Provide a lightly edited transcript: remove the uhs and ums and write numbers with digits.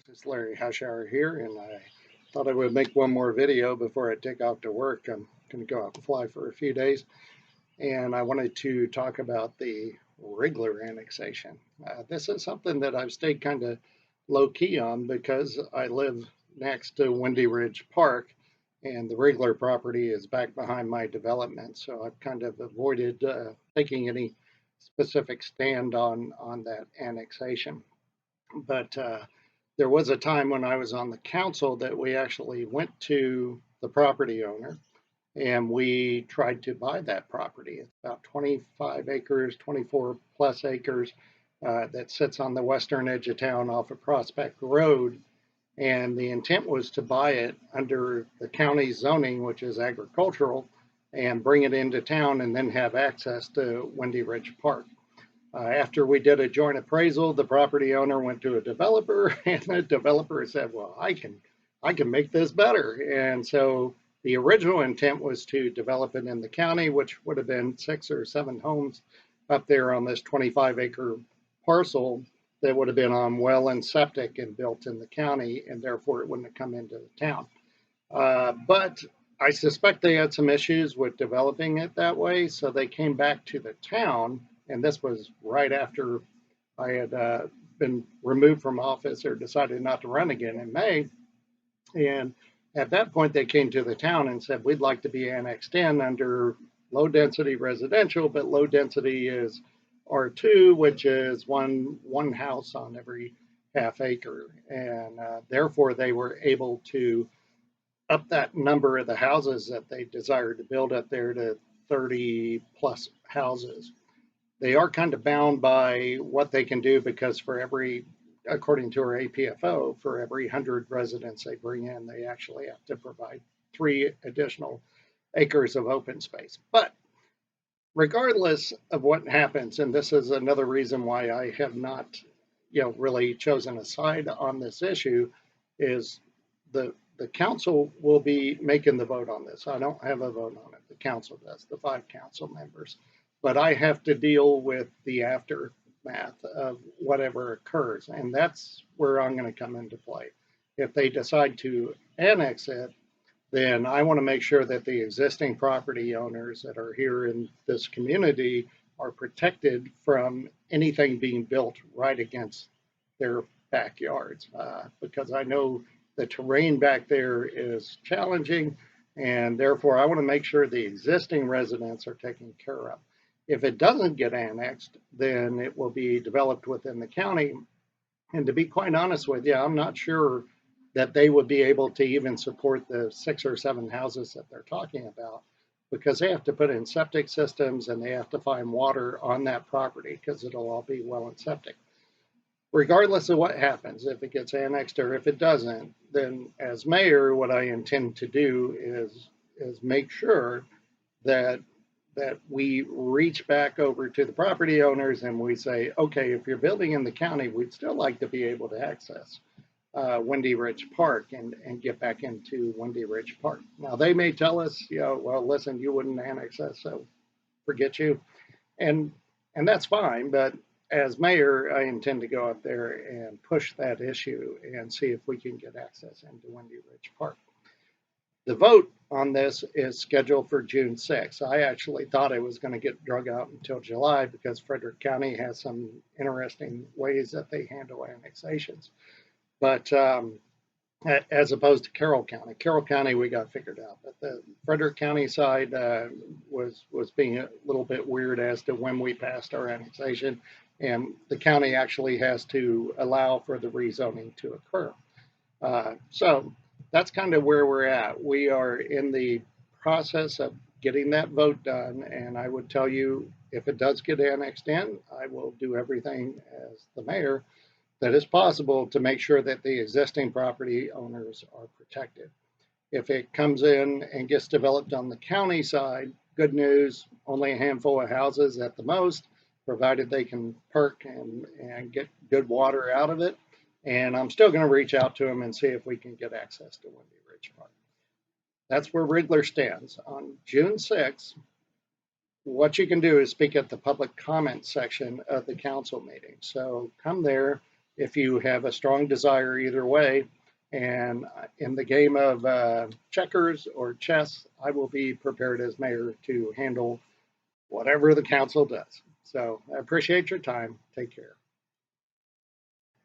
It's Larry Hashauer here, and I thought I would make one more video before I take off to work. I'm going to go out and fly for a few days, and I wanted to talk about the Rigler annexation. This is something that I've stayed kind of low key on because I live next to Windy Ridge Park, and the Rigler property is back behind my development, so I've kind of avoided taking any specific stand on that annexation. But there was a time when I was on the council that we actually went to the property owner and we tried to buy that property. It's about 25 acres, 24 plus acres that sits on the western edge of town off of Prospect Road. And the intent was to buy it under the county zoning, which is agricultural, and bring it into town and then have access to Windy Ridge Park. After we did a joint appraisal, the property owner went to a developer, and the developer said, "Well, I can make this better." And so the original intent was to develop it in the county, which would have been 6 or 7 homes up there on this 25-acre parcel that would have been on well and septic and built in the county, and therefore it wouldn't have come into the town. But I suspect they had some issues with developing it that way, so they came back to the town, and this was right after I had been removed from office or decided not to run again in May. And at that point, they came to the town and said, "We'd like to be annexed in under low density residential, but low density is R2, which is one house on every half acre." And therefore, they were able to up that number of the houses that they desired to build up there to 30 plus houses. They are kind of bound by what they can do because for every, according to our APFO, for every 100 residents they bring in, they actually have to provide 3 additional acres of open space. But regardless of what happens, and this is another reason why I have not, really chosen a side on this issue, is the council will be making the vote on this. I don't have a vote on it. The council does, the 5 council members. But I have to deal with the aftermath of whatever occurs. And that's where I'm going to come into play. If they decide to annex it, then I want to make sure that the existing property owners that are here in this community are protected from anything being built right against their backyards. Because I know the terrain back there is challenging, and therefore I want to make sure the existing residents are taken care of. If it doesn't get annexed, then it will be developed within the county. And to be quite honest with you, I'm not sure that they would be able to even support the 6 or 7 houses that they're talking about, because they have to put in septic systems and they have to find water on that property because it'll all be well and septic. Regardless of what happens, if it gets annexed or if it doesn't, then as mayor, what I intend to do is make sure that we reach back over to the property owners and we say, okay, if you're building in the county, we'd still like to be able to access Windy Ridge Park and get back into Windy Ridge Park. Now they may tell us, well, listen, you wouldn't annex us, so forget you, and that's fine. But as mayor, I intend to go up there and push that issue and see if we can get access into Windy Ridge Park. The vote on this is scheduled for June 6th. I actually thought it was going to get drug out until July because Frederick County has some interesting ways that they handle annexations. But as opposed to Carroll County. Carroll County, we got figured out. But the Frederick County side was being a little bit weird as to when we passed our annexation. And the county actually has to allow for the rezoning to occur. So that's kind of where we're at. We are in the process of getting that vote done. And I would tell you, if it does get annexed in, I will do everything as the mayor that is possible to make sure that the existing property owners are protected. If it comes in and gets developed on the county side, good news, only a handful of houses at the most, provided they can perk and get good water out of it. And I'm still going to reach out to them and see if we can get access to Windy Ridge Park. That's where Rigler stands. On June 6th, what you can do is speak at the public comment section of the council meeting. So come there. if you have a strong desire either way. And in the game of checkers or chess, I will be prepared as mayor to handle whatever the council does. So I appreciate your time. Take care.